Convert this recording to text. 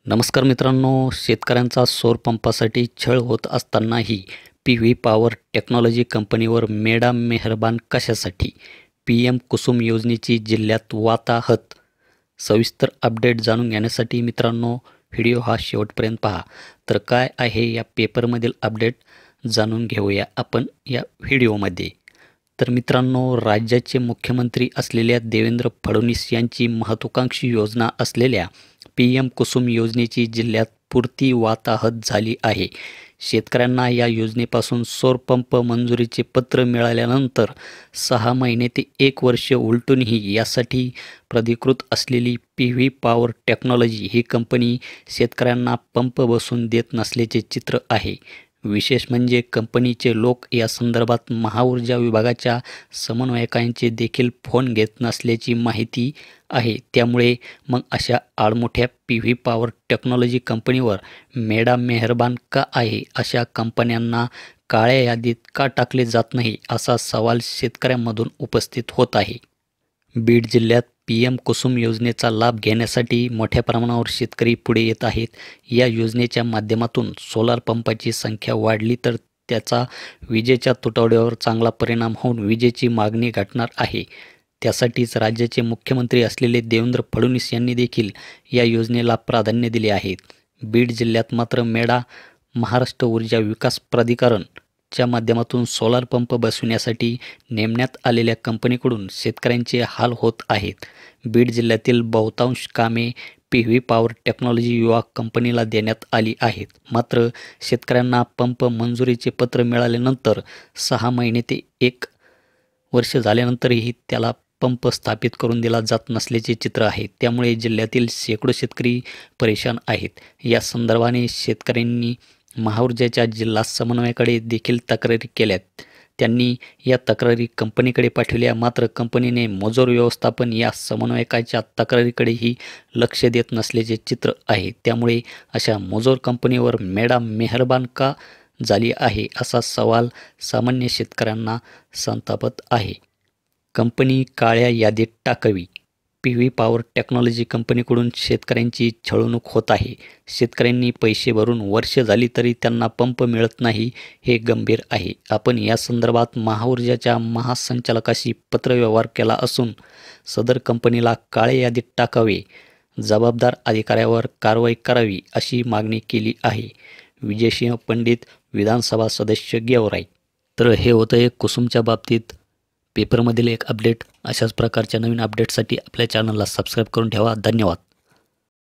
नमस्कार मित्रांनो, शेतकऱ्यांचा सौर पंपासाठी छळ होत असतानाही PV पॉवर टेक्नॉलॉजी कंपनीवर मेडा मेहरबान कशासाठी? PM कुसुम योजनेची जिल्ह्यात वाताहत. सविस्तर अपडेट जाणून घेण्यासाठी मित्रांनो व्हिडिओ हा शेवटपर्यंत पहा. तर काय आहे या पेपरमधील अपडेट जाणून घेऊया आपण या व्हिडिओमध्ये. तर मित्रांनो, राज्याचे मुख्यमंत्री असलेल्या देवेंद्र फडणवीस यांची महत्त्वाकांक्षी योजना असलेल्या PM कुसुम योजनेची जिल्ह्यात पुरती वाताहत झाली आहे. शेतकऱ्यांना या योजनेपासून सौर पंप मंजुरीचे पत्र मिळाल्यानंतर 6 महिने ते 1 वर्ष उलटूनही यासाठी प्राधिकृत असलेली PV पॉवर टेक्नॉलॉजी ही कंपनी शेतकऱ्यांना पंप बसवून देत नसल्याचे चित्र आहे. विशेष म्हणजे कंपनीचे लोक या संदर्भात महाऊर्जा विभागाच्या समन्वयकांचे देखील फोन घेत नसल्याची माहिती आहे. त्यामुळे मग अशा आडमोठ्या PV पॉवर टेक्नॉलॉजी कंपनीवर मेडा मेहरबान का आहे? अशा कंपन्यांना काळ्या यादीत का टाकले जात नाही, असा सवाल शेतकऱ्यांमधून उपस्थित होत आहे. बीड जिल्ह्यात PM कुसुम योजनेचा लाभ घेण्यासाठी मोठ्या प्रमाणावर शेतकरी पुढे येत आहेत. या योजनेच्या माध्यमातून सोलार पंपाची संख्या वाढली तर त्याचा विजेच्या तुटवड्यावर चांगला परिणाम होऊन विजेची मागणी घटणार आहे. त्यासाठीच राज्याचे मुख्यमंत्री असलेले देवेंद्र फडणवीस यांनी देखील या योजनेला प्राधान्य दिले आहे. बीड जिल्ह्यात मात्र मेडा महाराष्ट्र ऊर्जा विकास प्राधिकरण च्या माध्यमातून सोलार पंप बसविण्यासाठी नेमण्यात आलेल्या कंपनीकडून शेतकऱ्यांचे हाल होत आहेत. बीड जिल्ह्यातील बहुतांश कामे PV पॉवर टेक्नॉलॉजी युवा कंपनीला देण्यात आली आहेत. मात्र शेतकऱ्यांना पंप मंजुरीचे पत्र मिळाल्यानंतर 6 महिने ते 1 वर्ष झाल्यानंतरही त्याला पंप स्थापित करून दिला जात नसल्याचे चित्र आहे. त्यामुळे जिल्ह्यातील शेकडो शेतकरी परेशान आहेत. या संदर्भाने शेतकऱ्यांनी महाऊर्जाच्या जिल्हा समन्वयाकडे देखील तक्रारी केल्यात. त्यांनी या तक्रारी कंपनीकडे पाठवल्या. मात्र कंपनीने मजूर व्यवस्थापन या समन्वयकाच्या तक्रारीकडेही लक्ष देत नसल्याचे चित्र आहे. त्यामुळे अशा मजूर कंपनीवर मेडा मेहरबान का झाली आहे, असा सवाल सामान्य शेतकऱ्यांना संतापत आहे. कंपनी काळ्या यादीत टाकावी. PV पॉवर टेक्नॉलॉजी कंपनीकडून शेतकऱ्यांची छळवणूक होत आहे. शेतकऱ्यांनी पैसे भरून वर्ष झाली तरी त्यांना पंप मिळत नाही, हे गंभीर आहे. आपण या संदर्भात महाऊर्जाच्या महासंचालकाशी पत्रव्यवहार केला असून सदर कंपनीला काळ्या यादीत टाकावे, जबाबदार अधिकाऱ्यावर कारवाई करावी अशी मागणी केली आहे. विजयसिंह पंडित, विधानसभा सदस्य गेवराई. तर हे होतं एक कुसुमच्या बाबतीत पेपरमधील एक अपडेट. अशाच प्रकारच्या नवीन अपडेटसाठी आपल्या चॅनलला सबस्क्राईब करून ठेवा. धन्यवाद.